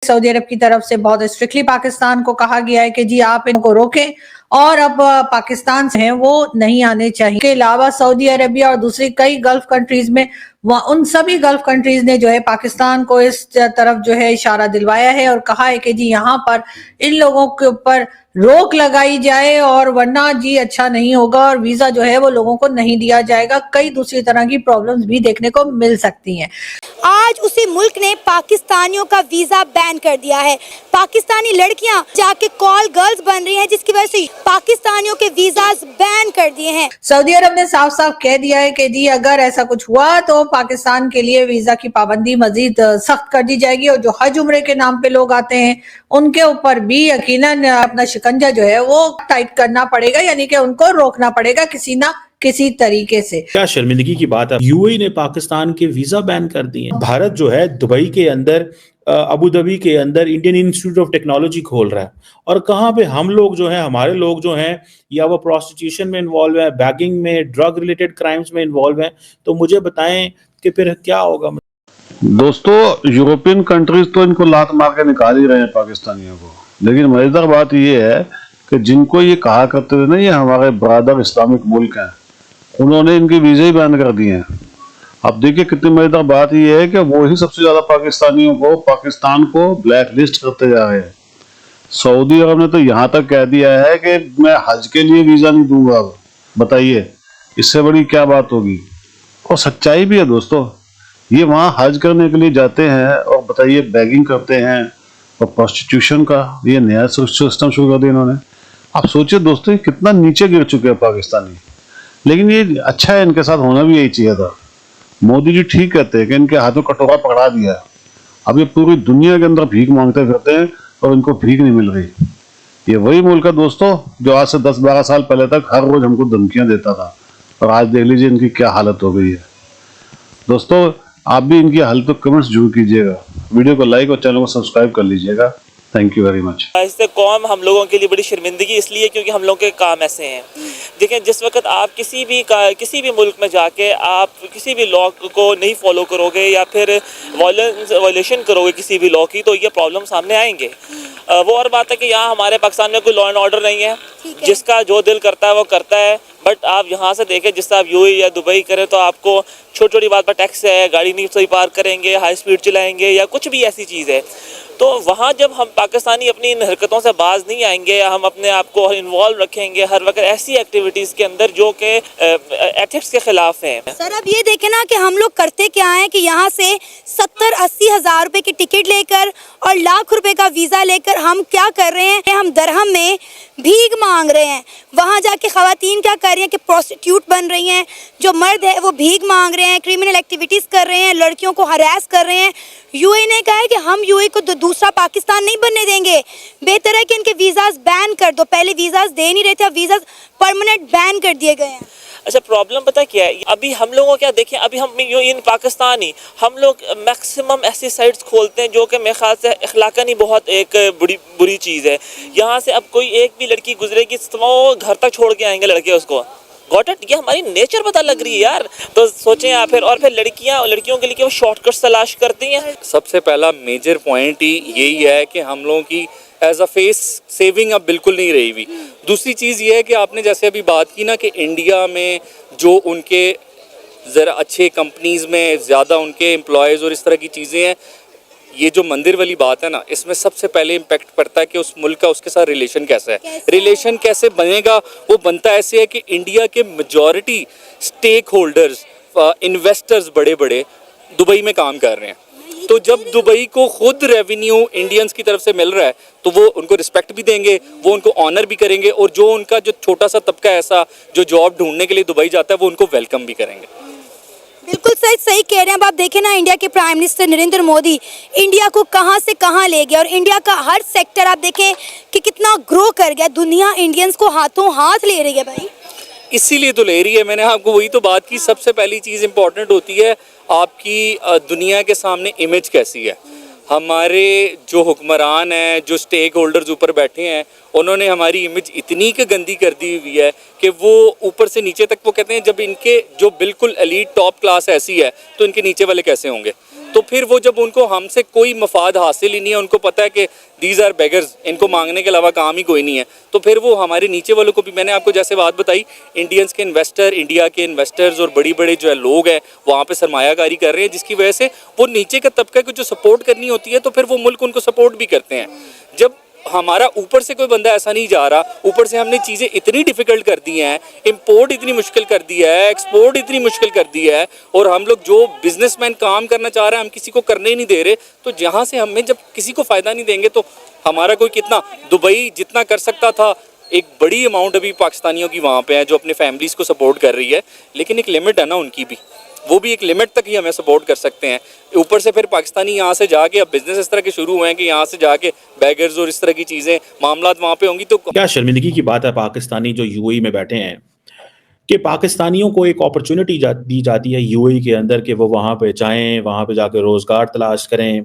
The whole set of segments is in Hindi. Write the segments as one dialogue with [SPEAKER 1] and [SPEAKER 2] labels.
[SPEAKER 1] सऊदी अरब की तरफ से बहुत स्ट्रिक्टली पाकिस्तान को कहा गया है कि जी आप इनको रोकें और अब पाकिस्तान से हैं वो नहीं आने चाहिए। इसके अलावा सऊदी अरबिया और दूसरी कई गल्फ कंट्रीज में उन सभी गल्फ कंट्रीज ने जो है पाकिस्तान को इस तरफ जो है इशारा दिलवाया है और कहा है कि जी यहाँ पर इन लोगों के ऊपर रोक लगाई जाए और वरना जी अच्छा नहीं होगा और वीजा जो है वो लोगों को नहीं दिया जाएगा। कई दूसरी तरह की प्रॉब्लम्स भी देखने को मिल सकती हैं।
[SPEAKER 2] आज उसी मुल्क ने पाकिस्तानियों का वीजा बैन कर दिया है। पाकिस्तानी लड़कियां जाके कॉल गर्ल्स बन रही हैं, जिसकी वजह से पाकिस्तानियों के वीजास बैन कर दिए हैं।
[SPEAKER 1] सऊदी अरब ने साफ साफ कह दिया है कि जी अगर ऐसा कुछ हुआ तो पाकिस्तान के लिए वीजा की पाबंदी मजीद सख्त कर दी जाएगी और जो हज उम्रे के नाम पे लोग आते हैं उनके ऊपर भी यकीनन अपना शिकंजा जो है वो टाइट करना पड़ेगा, यानी कि उनको रोकना पड़ेगा किसी ना किसी तरीके से।
[SPEAKER 3] क्या शर्मिंदगी की बात है, यूएई ने पाकिस्तान के वीजा बैन कर दिए। भारत जो है दुबई के अंदर, अबू धाबी के अंदर इंडियन इंस्टीट्यूट ऑफ टेक्नोलॉजी खोल रहा है और कहाँ पे हम लोग जो है, हमारे लोग जो हैं या वो प्रोस्टिट्यूशन में इन्वॉल्व है, बैगिंग में, ड्रग रिलेटेड क्राइम्स में इन्वॉल्व है, तो मुझे बताएं कि फिर क्या होगा।
[SPEAKER 4] दोस्तों, यूरोपियन कंट्रीज तो इनको लात मार के निकाल ही रहे हैं पाकिस्तानियों को, लेकिन मजेदार बात ये है कि जिनको ये कहा करते थे ना ये हमारे ब्रादर इस्लामिक मुल्क हैं, उन्होंने इनके वीजे ही बैन कर दिए हैं। अब देखिए कितनी मजेदार बात यह है कि वो ही सबसे ज्यादा पाकिस्तानियों को, पाकिस्तान को ब्लैक लिस्ट करते जा रहे हैं। सऊदी अरब ने तो यहाँ तक कह दिया है कि मैं हज के लिए वीजा नहीं दूंगा। अब बताइए इससे बड़ी क्या बात होगी। और सच्चाई भी है दोस्तों, ये वहाँ हज करने के लिए जाते हैं और बताइए बैगिंग करते हैं और प्रोस्टिट्यूशन का ये नया सिस्टम शुरू कर दिया इन्होंने। आप सोचिए दोस्तों कितना नीचे गिर चुके हैं पाकिस्तानी। लेकिन ये अच्छा है, इनके साथ होना भी यही चाहिए था। मोदी जी ठीक कहते हैं कि इनके हाथ में कटोरा पकड़ा दिया है, अब ये पूरी दुनिया के अंदर भीख मांगते फिरते हैं और इनको भीख नहीं मिल रही। ये वही मुल्क है दोस्तों जो आज से 10-12 साल पहले तक हर रोज हमको धमकियां देता था और आज देख लीजिए इनकी क्या हालत हो गई है। दोस्तों आप भी इनकी हालत को कमेंट्स जरूर कीजिएगा, वीडियो को लाइक और चैनल को सब्सक्राइब कर लीजिएगा। Thank you very much.
[SPEAKER 5] इससे कौम हम लोगों के लिए बड़ी शर्मिंदगी इसलिए क्योंकि हम लोगों के काम ऐसे हैं। देखें, जिस वक्त आप किसी भी मुल्क में जाके आप किसी भी लॉ को नहीं फॉलो करोगे या फिर वायलेशन करोगे किसी भी लॉ की, तो ये प्रॉब्लम सामने आएंगे। वो और बात है कि यहाँ हमारे पाकिस्तान में कोई लॉ एंड ऑर्डर नहीं है, जिसका जो दिल करता है वो करता है। बट आप यहाँ से देखें, जिससे आप यूएई या दुबई करें तो आपको छोटी छोटी बात पर टैक्स है, गाड़ी नहीं सही पार्क करेंगे, हाई स्पीड चलाएंगे या कुछ भी ऐसी चीज़ है। तो वहाँ जब हम पाकिस्तानी अपनी इन हरकतों से बाज नहीं आएंगे या हम अपने आप को इन्वॉल्व रखेंगे हर वक्त ऐसी एक्टिविटीज़ के अंदर जो कि एथिक्स के खिलाफ हैं।
[SPEAKER 2] सर अब ये देखें ना कि हम लोग करते क्या हैं कि यहाँ से 70-80 हज़ार रुपए की टिकट लेकर और लाख रुपए का वीज़ा लेकर हम क्या कर रहे हैं, हम दरहम में भीख मांग रहे हैं। वहाँ जाके ख़वातीन क्या कर रही हैं कि प्रोस्टिट्यूट बन रही हैं, जो मर्द है वो भीख मांग रहे हैं, क्रिमिनल एक्टिविटीज़ कर रहे हैं, लड़कियों को हरास कर रहे हैं। यूएई ने कहा है कि हम यूएई को दूसरा पाकिस्तान नहीं बनने देंगे, बेहतर है कि इनके वीज़ास बैन कर दो। पहले वीज़ास दे नहीं रहे थे, अब वीज़ास परमानेंट बैन कर दिए गए हैं।
[SPEAKER 5] अच्छा, प्रॉब्लम पता क्या है, अभी हम लोगों क्या देखें, अभी हम इन पाकिस्तानी हम लोग मैक्सिमम ऐसी साइट्स खोलते हैं जो कि मेरे ख्याल से अखलाकन ही बहुत एक बुरी चीज़ है। यहाँ से अब कोई एक भी लड़की गुजरेगी तो वो घर तक छोड़ के आएंगे लड़के उसको। गॉट इट, ये हमारी नेचर पता लग रही है यार। तो सोचें आप फिर, और फिर लड़कियों के लिए वो शॉर्टकट्स तलाश करती हैं।
[SPEAKER 6] सबसे पहला मेजर पॉइंट ही यही है कि हम लोगों की एज अ फेस सेविंग अब बिल्कुल नहीं रही हुई। दूसरी चीज़ ये है कि आपने जैसे अभी बात की ना कि इंडिया में जो उनके ज़रा अच्छे कंपनीज़ में ज़्यादा उनके एम्प्लॉयज़ और इस तरह की चीज़ें हैं, ये जो मंदिर वाली बात है ना, इसमें सबसे पहले इम्पैक्ट पड़ता है कि उस मुल्क का उसके साथ रिलेशन कैसा है। रिलेशन कैसे बनेगा, वो बनता ऐसे है कि इंडिया के मेजॉरिटी स्टेक होल्डर्स, इन्वेस्टर्स बड़े बड़े दुबई में काम कर रहे हैं। तो जब दुबई को खुद रेवेन्यू इंडियंस की तरफ से मिल रहा है तो वो उनको रिस्पेक्ट भी देंगे, वो उनको ऑनर भी करेंगे, और जो उनका जो छोटा सा तबका ऐसा जो जॉब ढूंढने के लिए दुबई जाता है वो उनको वेलकम भी करेंगे।
[SPEAKER 2] बिल्कुल सही कह रहे हैं। अब आप देखें ना, इंडिया के prime minister Narendra Modi India को कहां से कहां ले गया और इंडिया का हर सेक्टर आप देखें कि कितना ग्रो कर गया। दुनिया इंडियंस को हाथों हाथ ले रही है भाई,
[SPEAKER 6] इसीलिए तो ले रही है। मैंने आपको वही तो बात की, सबसे पहली चीज़ इंपॉर्टेंट होती है आपकी दुनिया के सामने इमेज कैसी है। हमारे जो हुक्मरान हैं, जो स्टेक होल्डर्स ऊपर बैठे हैं, उन्होंने हमारी इमेज इतनी कि गंदी कर दी हुई है कि वो ऊपर से नीचे तक वो कहते हैं जब इनके जो बिल्कुल एलीट टॉप क्लास ऐसी है तो इनके नीचे वाले कैसे होंगे। तो फिर वो जब उनको हमसे कोई मफाद हासिल ही नहीं है, उनको पता है कि दीज आर बेगर्स, इनको मांगने के अलावा काम ही कोई नहीं है, तो फिर वो हमारे नीचे वालों को भी, मैंने आपको जैसे बात बताई, इंडियंस के इन्वेस्टर, इंडिया के इन्वेस्टर्स और बड़ी बड़े जो है लोग हैं वहाँ पे सरमायाकारी कर रहे हैं, जिसकी वजह से वो नीचे का तबका को जो सपोर्ट करनी होती है तो फिर वो मुल्क उनको सपोर्ट भी करते हैं। जब हमारा ऊपर से कोई बंदा ऐसा नहीं जा रहा, ऊपर से हमने चीज़ें इतनी डिफ़िकल्ट कर दी हैं, इंपोर्ट इतनी मुश्किल कर दी है, एक्सपोर्ट इतनी मुश्किल कर दी है, और हम लोग जो बिजनेसमैन काम करना चाह रहे हैं हम किसी को करने ही नहीं दे रहे, तो जहाँ से हमें जब किसी को फ़ायदा नहीं देंगे तो हमारा कोई कितना, दुबई जितना कर सकता था, एक बड़ी अमाउंट अभी पाकिस्तानियों की वहाँ पे है जो अपने फैमिलीज़ को सपोर्ट कर रही है, लेकिन एक लिमिट है ना उनकी भी, वो भी एक लिमिट तक ही हमें सपोर्ट कर सकते हैं। ऊपर से फिर पाकिस्तानी यहाँ से जाके, अब बिजनेस इस तरह के शुरू हुए हैं कि यहाँ से जाके बैगर्स और इस तरह की चीज़ें मामलात वहाँ पे होंगी तो
[SPEAKER 3] क्या शर्मिंदगी की बात है पाकिस्तानी जो यूएई में बैठे हैं कि पाकिस्तानियों को एक अपॉर्चुनिटी दी जाती है यूएई के अंदर कि वो वहाँ पे जाएं, वहाँ पे जाके रोज़गार तलाश करें,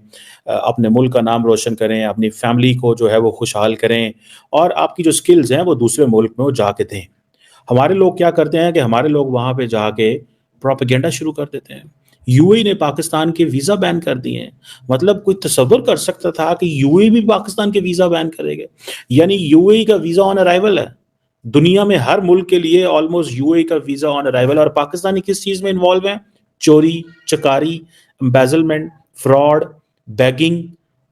[SPEAKER 3] अपने मुल्क का नाम रोशन करें, अपनी फैमिली को जो है वो खुशहाल करें और आपकी जो स्किल्स हैं वो दूसरे मुल्क में वो जाके दें। हमारे लोग क्या करते हैं कि हमारे लोग वहाँ पे जाके प्रोपेगेंडा शुरू कर देते हैं। यूएई ने पाकिस्तान के वीज़ा बैन कर दिए हैं। मतलब कोई तसव्वुर कर सकता था कि यूएई भी पाकिस्तान के वीज़ा बैन करेगा? यानी यूएई का वीज़ा ऑन अराइवल है। दुनिया में हर मुल्क के लिए ऑलमोस्ट यूएई का वीज़ा ऑन अराइवल, और पाकिस्तानी किस चीज़ में इन्वॉल्व है? चोरी, चकारी, एम्बेजलमेंट, फ्रॉड, बेगिंग,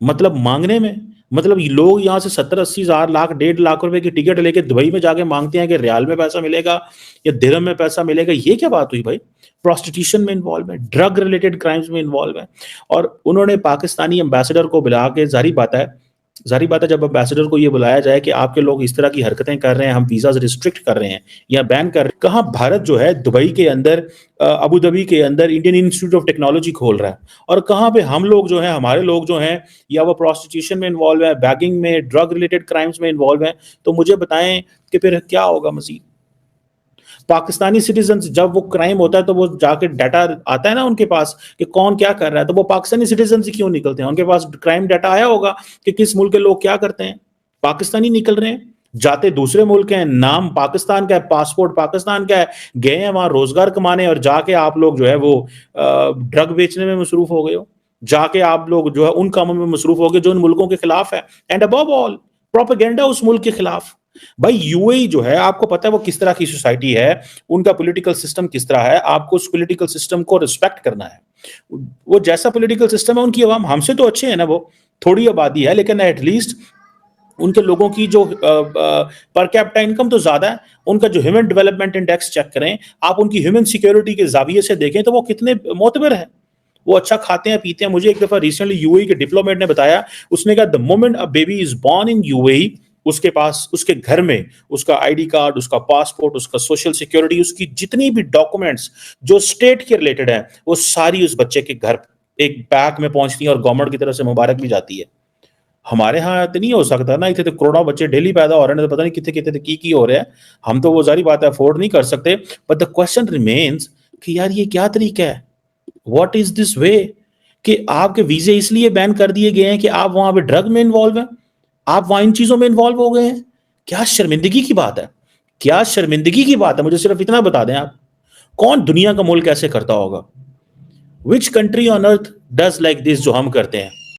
[SPEAKER 3] मतलब मांगने में। मतलब लोग यहाँ से 70-80 हज़ार, लाख, 1.5 लाख रुपए की टिकट लेके दुबई में जाके मांगते हैं कि रियाल में पैसा मिलेगा या दिरहम में पैसा मिलेगा। ये क्या बात हुई भाई? प्रोस्टिट्यूशन में इन्वॉल्व है, ड्रग रिलेटेड क्राइम्स में इन्वॉल्व है। और उन्होंने पाकिस्तानी एम्बेसडर को बुला के, जाहिर बात है जब एम्बेसडर को ये बुलाया जाए कि आपके लोग इस तरह की हरकतें कर रहे हैं, हम वीज़ा रिस्ट्रिक्ट कर रहे हैं या बैन कर रहे हैं। कहाँ भारत जो है दुबई के अंदर, अबू धाबी के अंदर इंडियन इंस्टीट्यूट ऑफ टेक्नोलॉजी खोल रहा है, और कहाँ पे हम लोग जो हैं, हमारे लोग जो हैं या वो प्रोस्टिट्यूशन में इन्वॉल्व है, बैगिंग में, ड्रग रिलेटेड क्राइम्स में इन्वॉल्व है। तो मुझे बताएं कि फिर क्या होगा मजीद? पाकिस्तानी सिटीजन जब वो क्राइम होता है तो वो जाके डाटा आता है ना उनके पास कि कौन क्या कर रहा है, तो वो पाकिस्तानी सिटीजन से क्यों निकलते हैं? उनके पास क्राइम डाटा आया होगा कि किस मुल्क के लोग क्या करते हैं। पाकिस्तानी निकल रहे हैं, जाते दूसरे मुल्क हैं, नाम पाकिस्तान का है, पासपोर्ट पाकिस्तान का है, गए हैं वहां रोजगार कमाने, और जाके आप लोग जो है वो ड्रग बेचने में मसरूफ हो गए हो, जाके आप लोग जो है उन कामों में मसरूफ हो गए जो उन मुल्कों के खिलाफ है, एंड अबव ऑल प्रोपेगेंडा उस मुल्क के खिलाफ। भाई यूएई जो है, आपको पता है वो किस तरह की सोसाइटी है, उनका पॉलिटिकल सिस्टम किस तरह है, आपको उस पॉलिटिकल सिस्टम को रिस्पेक्ट करना है। वो जैसा पॉलिटिकल सिस्टम है, उनकी आवाम हमसे तो अच्छे है ना, वो थोड़ी आबादी है लेकिन एटलीस्ट उनके लोगों की जो पर कैपिटा इनकम तो ज्यादा है। उनका जो ह्यूमन डेवलपमेंट इंडेक्स चेक करें आप, उनकी ह्यूमन सिक्योरिटी के जाविये से देखें तो वो कितने मोतबर है, वो अच्छा खाते हैं पीते हैं। मुझे एक दफा रिसेंटली यूएई के डिप्लोमेट ने बताया, उसने कहा the moment a baby is born in UAE, उसके पास, उसके घर में उसका आईडी कार्ड, उसका पासपोर्ट, उसका सोशल सिक्योरिटी, उसकी जितनी भी डॉक्यूमेंट्स जो स्टेट के रिलेटेड है, वो सारी उस बच्चे के घर एक बैग में पहुंचती है और गवर्नमेंट की तरफ से मुबारक भी जाती है। हमारे यहाँ तो नहीं हो सकता ना, इतने तो करोड़ों बच्चे डेली पैदा हो रहे हैं, तो पता नहीं कितने कितने की हो रहे हैं। हम तो वो जारी बात है अफोर्ड नहीं कर सकते, बट द क्वेश्चन रिमेन्स कि यार ये क्या तरीका है? व्हाट इज दिस वे कि आपके वीजे इसलिए बैन कर दिए गए हैं कि आप वहां पे ड्रग में इन्वॉल्व हैं, आप वहां इन चीजों में इन्वॉल्व हो गए हैं। क्या शर्मिंदगी की बात है, क्या शर्मिंदगी की बात है। मुझे सिर्फ इतना बता दें आप, कौन दुनिया का मुल्क ऐसे करता होगा? Which country on earth does like this जो हम करते हैं?